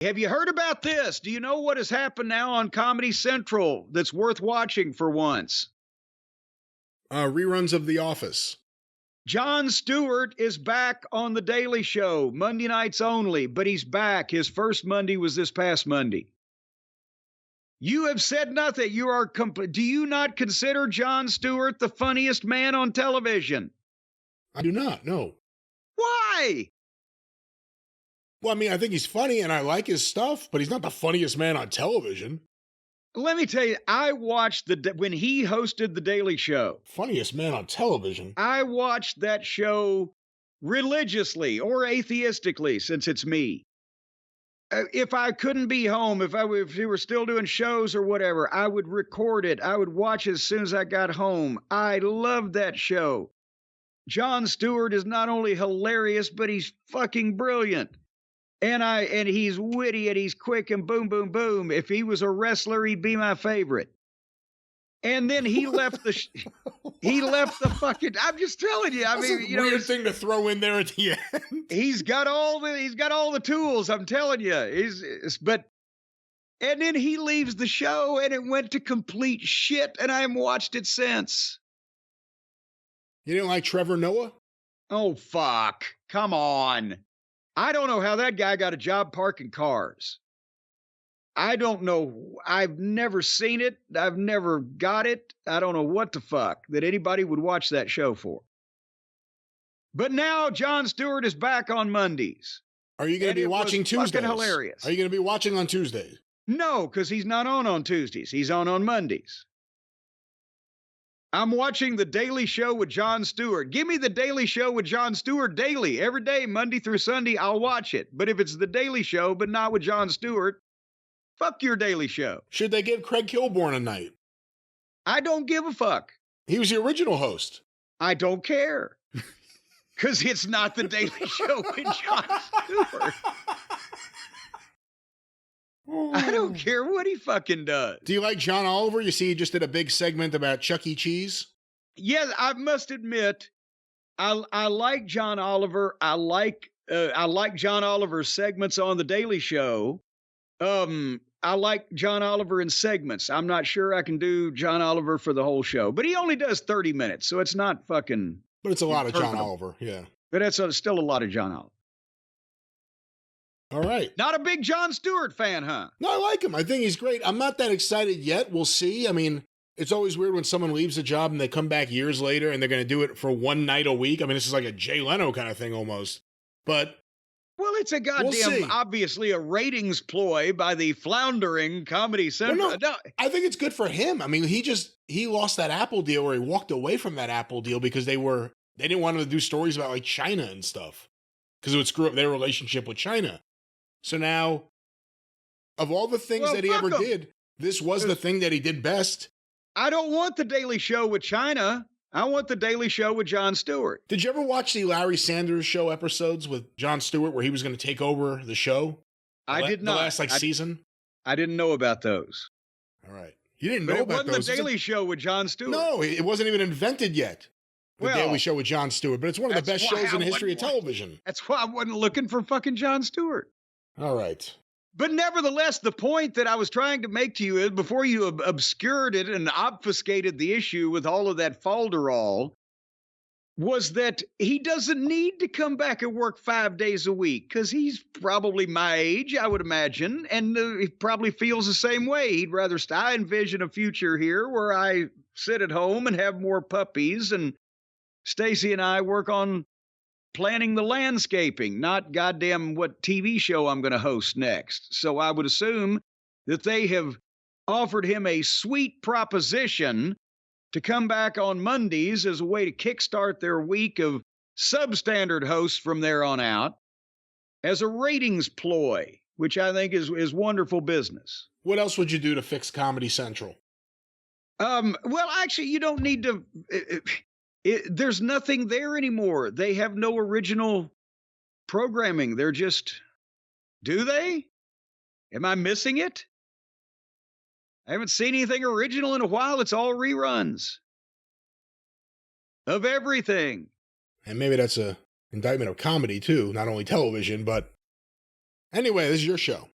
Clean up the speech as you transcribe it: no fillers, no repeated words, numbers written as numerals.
Have you heard about this? Do you know what has happened now on Comedy Central that's worth watching for once? Reruns of The Office. Jon Stewart is back on The Daily Show, Monday nights only, but he's back. His first Monday was this past Monday. You have said nothing. You are do you not consider Jon Stewart the funniest man on television? I do not, no. Why? Well, I mean, I think he's funny and I like his stuff, but he's not the funniest man on television. Let me tell you, I watched when he hosted The Daily Show. Funniest man on television? I watched that show religiously or atheistically, since it's me. If I couldn't be home, if he were still doing shows or whatever, I would record it. I would watch it as soon as I got home. I loved that show. Jon Stewart is not only hilarious, but he's fucking brilliant. And he's witty and he's quick and boom, boom, boom. If he was a wrestler, he'd be my favorite. And then he left the fucking. I'm just telling you. That's a weird thing to throw in there at the end. He's got all the tools. I'm telling you. And then he leaves the show and it went to complete shit. And I haven't watched it since. You didn't like Trevor Noah? Oh fuck! Come on. I don't know how that guy got a job parking cars. I don't know. I've never seen it. I've never got it. I don't know what the fuck that anybody would watch that show for. But now Jon Stewart is back on Mondays. Are you going to be watching Tuesdays? Fucking hilarious. Are you going to be watching on Tuesdays? No, because he's not on Tuesdays. He's on Mondays. I'm watching The Daily Show with Jon Stewart. Give me The Daily Show with Jon Stewart daily. Every day, Monday through Sunday, I'll watch it. But if it's The Daily Show, but not with Jon Stewart, fuck your Daily Show. Should they give Craig Kilborn a night? I don't give a fuck. He was the original host. I don't care. Because it's not The Daily Show with Jon Stewart. I don't care what he fucking does. Do you like John Oliver? You see, he just did a big segment about Chuck E. Cheese. Yes, I must admit, I like John Oliver. I like John Oliver's segments on The Daily Show. I like John Oliver in segments. I'm not sure I can do John Oliver for the whole show, but he only does 30 minutes, so it's not fucking. But it's a lot of John Oliver, yeah. But it's still a lot of John Oliver. All right. Not a big Jon Stewart fan, huh? No, I like him. I think he's great. I'm not that excited yet. We'll see. I mean, it's always weird when someone leaves a job and they come back years later and they're going to do it for one night a week. I mean, this is like a Jay Leno kind of thing almost. But well, it's a goddamn, obviously a ratings ploy by the floundering Comedy Central. Well, no, I think it's good for him. I mean, he lost that Apple deal, or he walked away from that Apple deal because they didn't want him to do stories about like China and stuff because it would screw up their relationship with China. So now, of all the things that he ever did, this was the thing that he did best. I don't want The Daily Show with China. I want The Daily Show with Jon Stewart. Did you ever watch the Larry Sanders Show episodes with Jon Stewart where he was going to take over the show? I did not. The last season? I didn't know about those. All right. You didn't know about those. It wasn't The Daily Show with Jon Stewart. No, it wasn't even invented yet. The Daily Show with Jon Stewart. But it's one of the best shows in the history of television. That's why I wasn't looking for fucking Jon Stewart. All right. But nevertheless, the point that I was trying to make to you is before you obscured it and obfuscated the issue with all of that falderall was that he doesn't need to come back and work 5 days a week because he's probably my age, I would imagine, and he probably feels the same way. He'd rather I envision a future here where I sit at home and have more puppies and Stacy and I work on planning the landscaping, not goddamn what TV show I'm going to host next. So I would assume that they have offered him a sweet proposition to come back on Mondays as a way to kickstart their week of substandard hosts from there on out as a ratings ploy, which I think is wonderful business. What else would you do to fix Comedy Central? Well, actually, you don't need to. There's nothing there anymore. They have no original programming. They're just, do they? Am I missing it? I haven't seen anything original in a while. It's all reruns of everything. And maybe that's a indictment of comedy too, not only television, but anyway, this is your show.